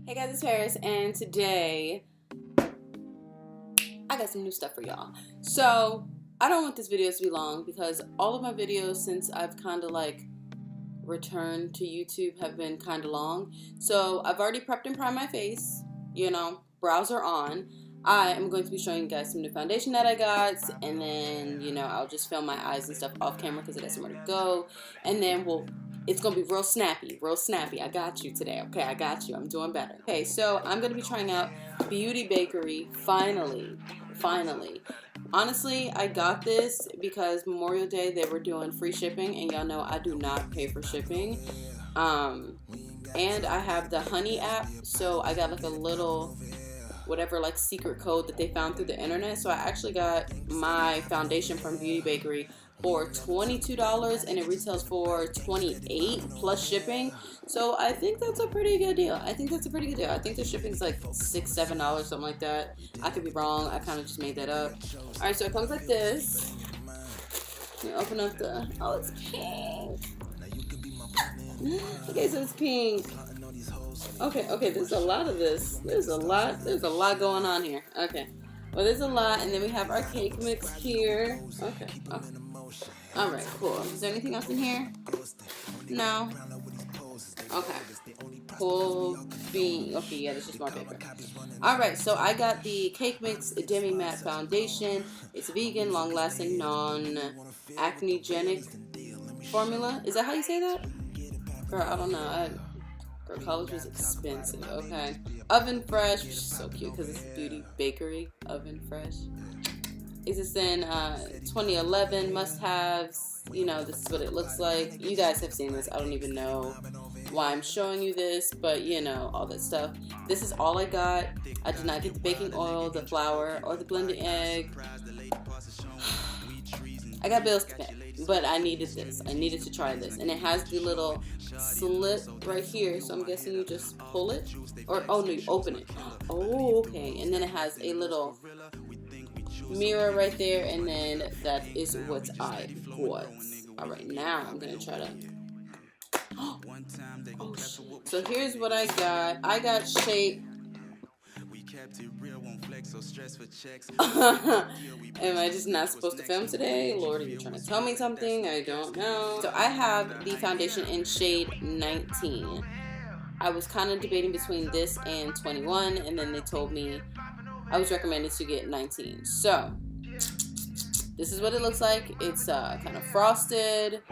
Hey guys, it's Paris, and today I got some new stuff for y'all. So I don't want this video to be long because all of my videos since I've kind of like returned to YouTube have been kind of long. So I've already prepped and primed my face, browser on. I am going to be showing you guys some new foundation that I got, and then I'll just film my eyes and stuff off camera because I got somewhere to go, and then it's gonna be real snappy, I got you today, okay? I got you. I'm doing better. Okay, so I'm gonna be trying out Beauty Bakerie finally. Honestly, I got this because Memorial Day they were doing free shipping, and y'all know I do not pay for shipping. And I have the Honey app, so I got like a little whatever like secret code that they found through the internet. So I actually got my foundation from Beauty Bakerie for $22 and it retails for $28 plus shipping. So I think that's a pretty good deal. I think the shipping's like $6-7, something like that. I could be wrong. I kind of just made that up. All right, so it comes like this. Let me open up oh, it's pink. Okay, so it's pink. Okay, there's a lot of this. There's a lot going on here. Okay. Well, there's a lot, and then we have our cake mix here. Okay. Alright, cool. Is there anything else in here? No? Okay. Cool bean. Okay, yeah, there's just more paper. Alright, so I got the Cake Mix Demi Matte Foundation. It's vegan, long-lasting, non-acnegenic formula. Is that how you say that? Girl, I don't know. Girl, college was expensive, okay? Oven Fresh, which is so cute because it's Beauty Bakery. Oven Fresh. Exists in 2011, must-haves. This is what it looks like. You guys have seen this. I don't even know why I'm showing you this, but all that stuff. This is all I got. I did not get the baking oil, the flour, or the blended egg. I got bills to pay, but I needed this. I needed to try this. And it has the little slit right here, so I'm guessing you just pull it. Or, oh no, you open it. Oh, okay. And then it has a little mirror right there, and then that is what I got. Alright, now I'm going to try to... Oh, shit. So here's what I got. I got Shape. Am I just not supposed to film today? Lord, are you trying to tell me something? I don't know. So I have the foundation in shade 19. I was kind of debating between this and 21, and then they told me I was recommended to get 19. So this is what it looks like. It's kind of frosted.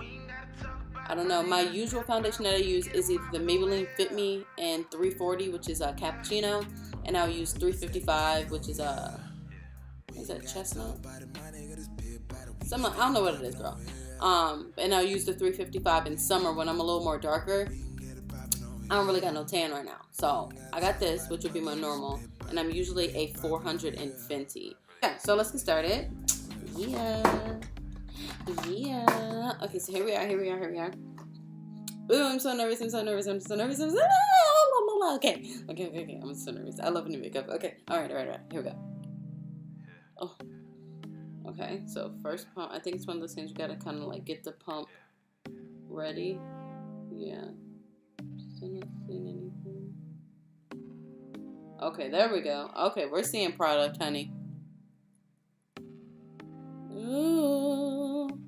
I don't know. My usual foundation that I use is either the Maybelline Fit Me and 340, which is a cappuccino, and I'll use 355, which is a is that chestnut? I don't know what it is, girl. And I'll use the 355 in summer when I'm a little more darker. I don't really got no tan right now, so I got this, which would be my normal, and I'm usually a 400 in Fenty. Yeah, so let's get started. Yeah. Okay, so here we are. Ooh, I'm so nervous. Okay. I'm so nervous. I love new makeup. Okay, all right. Here we go. Oh, okay. So first pump. I think it's one of those things you gotta kind of like get the pump ready. Yeah. Still not seeing anything. Okay, there we go. Okay, we're seeing product, honey. Ooh. All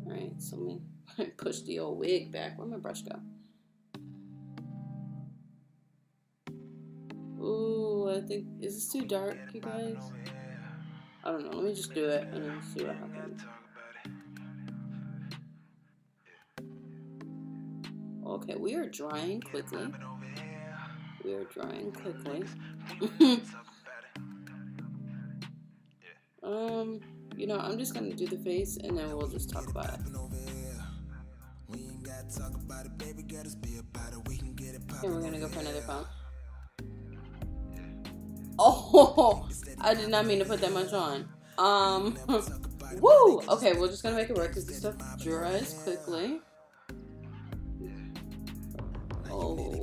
right. So let me push the old wig back. Where'd my brush go? Ooh, I think, is this too dark, you guys? I don't know. Let me just do it and then see what happens. Okay, we are drying quickly. I'm just gonna do the face and then we'll just talk about it. And we're gonna go for another pump. Oh, I did not mean to put that much on. Woo! Okay, we're just gonna make it work because this stuff dries quickly. Oh.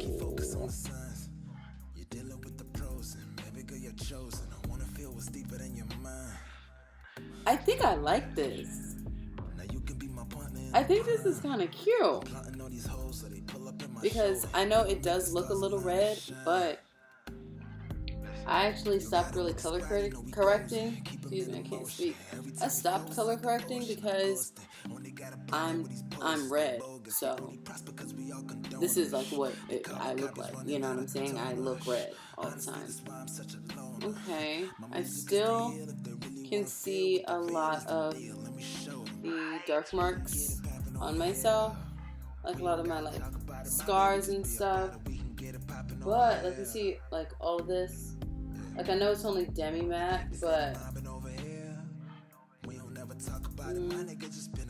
I think I like this. I think this is kind of cute. because I know it does look a little red, but I actually stopped really color correcting. Excuse me, I can't speak. I stopped color correcting because I'm red, so this is like what I look like. You know what I'm saying? I look red all the time. Okay, I still can see a lot of the dark marks on myself, like a lot of my like scars and stuff. But like you see, like all this, like I know it's only demi matte, but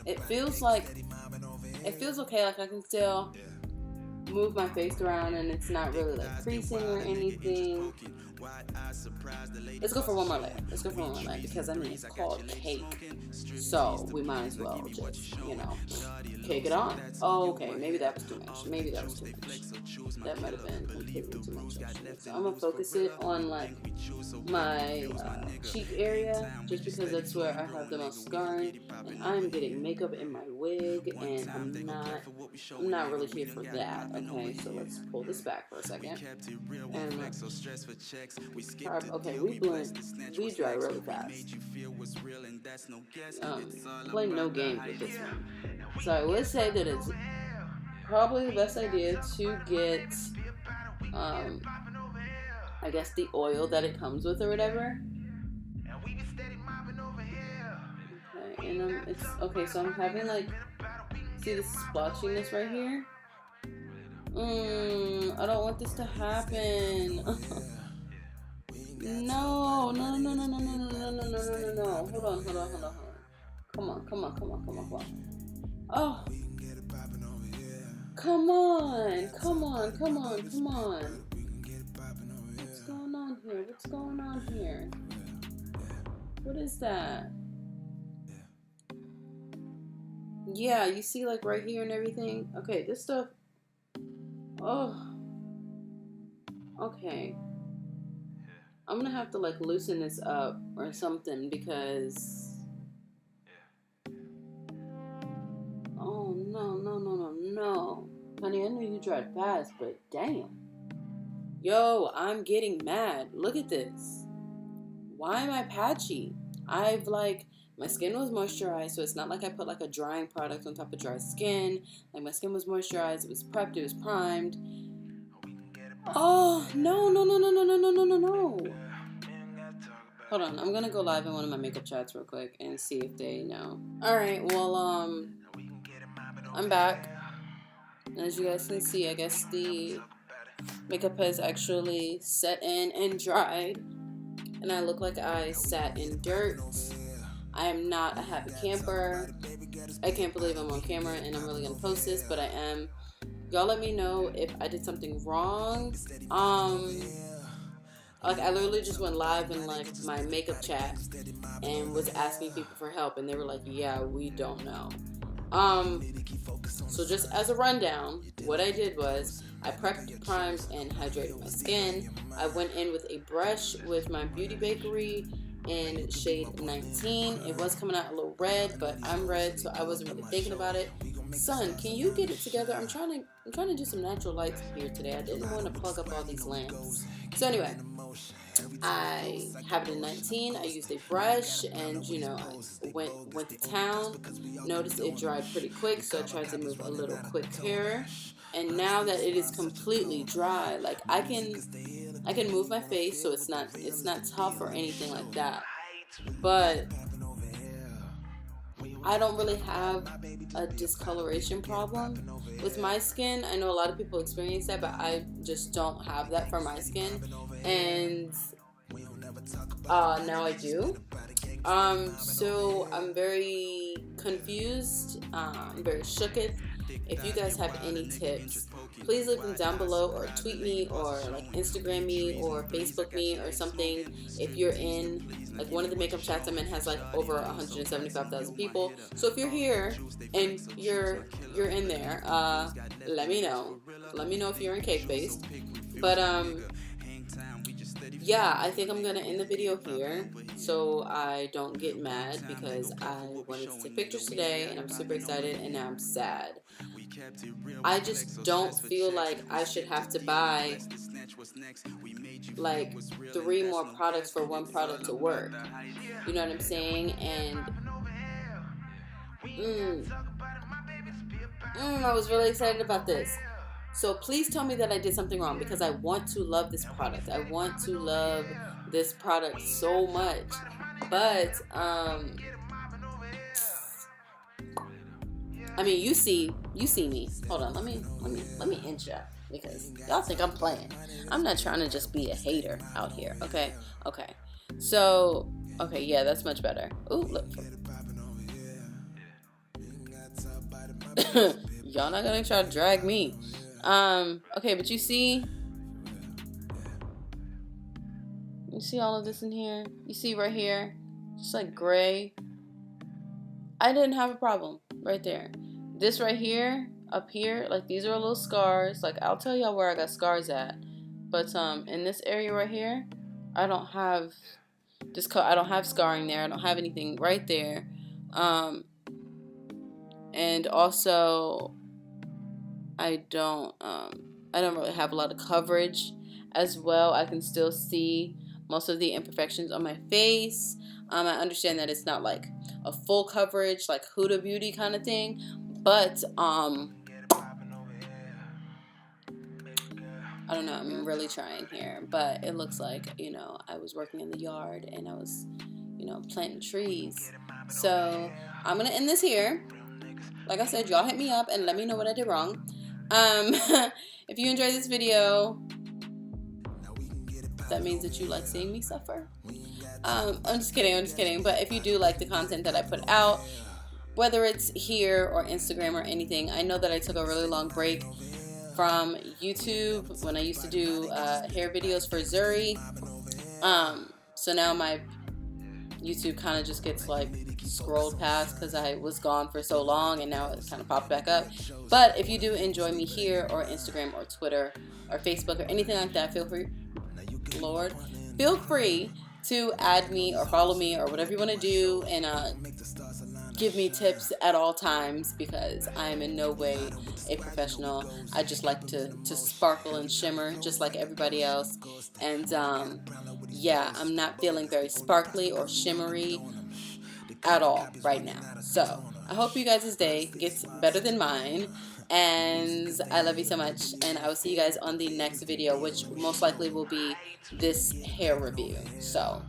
it feels okay. Like I can still move my face around and it's not really like creasing or anything. Let's go for one more layer. Because I mean it's called cake, so we might as well just, you know, cake it on. Oh, okay, maybe that was too much. That might have been completely too much actually. So I'm gonna focus it on like my cheek area, just because that's where I have the most scarring, and I'm getting makeup in my wig, and I'm not really here for that. Okay, so let's pull this back for a second, and okay, we dry really fast. Play no games with this one. So I would say that it's probably the best idea to get, I guess the oil that it comes with or whatever. Okay, and it's okay. So I'm having like, see this splotchiness right here. I don't want this to happen. No. Hold on. Come on. Oh. Come on. What's going on here? What is that? Yeah, you see like right here and everything? Okay, this stuff. Oh. Okay. I'm gonna have to like loosen this up or something because. Oh no. Honey, I know you tried fast, but damn. Yo, I'm getting mad. Look at this. Why am I patchy? My skin was moisturized, so it's not like I put like a drying product on top of dry skin. Like my skin was moisturized, it was prepped, it was primed. Oh, no. Hold on, I'm gonna go live in one of my makeup chats real quick and see if they know. Alright, well, I'm back. As you guys can see, I guess the makeup has actually set in and dried, and I look like I sat in dirt. I am not a happy camper. I can't believe I'm on camera and I'm really gonna post this, but I am. Y'all let me know if I did something wrong. Like I literally just went live in like my makeup chat and was asking people for help, and they were like, yeah, we don't know. So just as a rundown, what I did was I prepped, primed, and hydrated my skin. I went in with a brush with my Beauty Bakerie in shade 19. It was coming out a little red, but I'm red, so I wasn't really thinking about it. Son, can you get it together? I'm trying to do some natural lights here today. I didn't want to plug up all these lamps. So anyway, I have it in 19. I used a brush, and you know, I went to town. Noticed it dried pretty quick, so I tried to move a little quicker. And now that it is completely dry, like I can move my face, so it's not tough or anything like that. But I don't really have a discoloration problem with my skin. I know a lot of people experience that, but I just don't have that for my skin. And now I do. So I'm very confused. I'm very shooketh. If you guys have any tips, please leave them down below, or tweet me, or like Instagram me, or Facebook me, or something. If you're in like one of the makeup chats I'm in has like over 175,000 people. So if you're here and you're in there, let me know. Let me know if you're in cake based. But yeah, I think I'm gonna end the video here. so I don't get mad, because I wanted to take pictures today and I'm super excited, and now I'm sad. I just don't feel like I should have to buy like 3 more products for one product to work. You know what I'm saying? And I was really excited about this. So please tell me that I did something wrong, because I want to love this product. I want to love this product so much. But I mean, you see me. Hold on, let me inch up, because y'all think I'm playing. I'm not trying to just be a hater out here. Okay. So, okay, yeah, that's much better. Ooh, look. Y'all not gonna try to drag me. Okay, but you see all of this in here? You see right here? Just like gray. I didn't have a problem right there. This right here, up here, like these are little scars. Like, I'll tell y'all where I got scars at. But in this area right here, I don't have I don't have scarring there. I don't have anything right there. And also I don't really have a lot of coverage as well. I can still see most of the imperfections on my face. I understand that it's not like a full coverage, like Huda Beauty kind of thing, but I don't know, I'm really trying here. But it looks like, I was working in the yard and I was, planting trees. So I'm gonna end this here. Like I said, y'all hit me up and let me know what I did wrong. If you enjoyed this video, that means that you like seeing me suffer. I'm just kidding. But if you do like the content that I put out, whether it's here or Instagram or anything, I know that I took a really long break from YouTube when I used to do hair videos for Zuri. So now my YouTube kind of just gets like scrolled past, because I was gone for so long, and now it's kind of popped back up. But if you do enjoy me here, or Instagram or Twitter or Facebook or anything like that, feel free to add me or follow me or whatever you want to do, and give me tips at all times, because I am in no way a professional. I just like to sparkle and shimmer just like everybody else. And yeah, I'm not feeling very sparkly or shimmery at all right now. So I hope you guys' day gets better than mine, and I love you so much, and I will see you guys on the next video, which most likely will be this hair review. So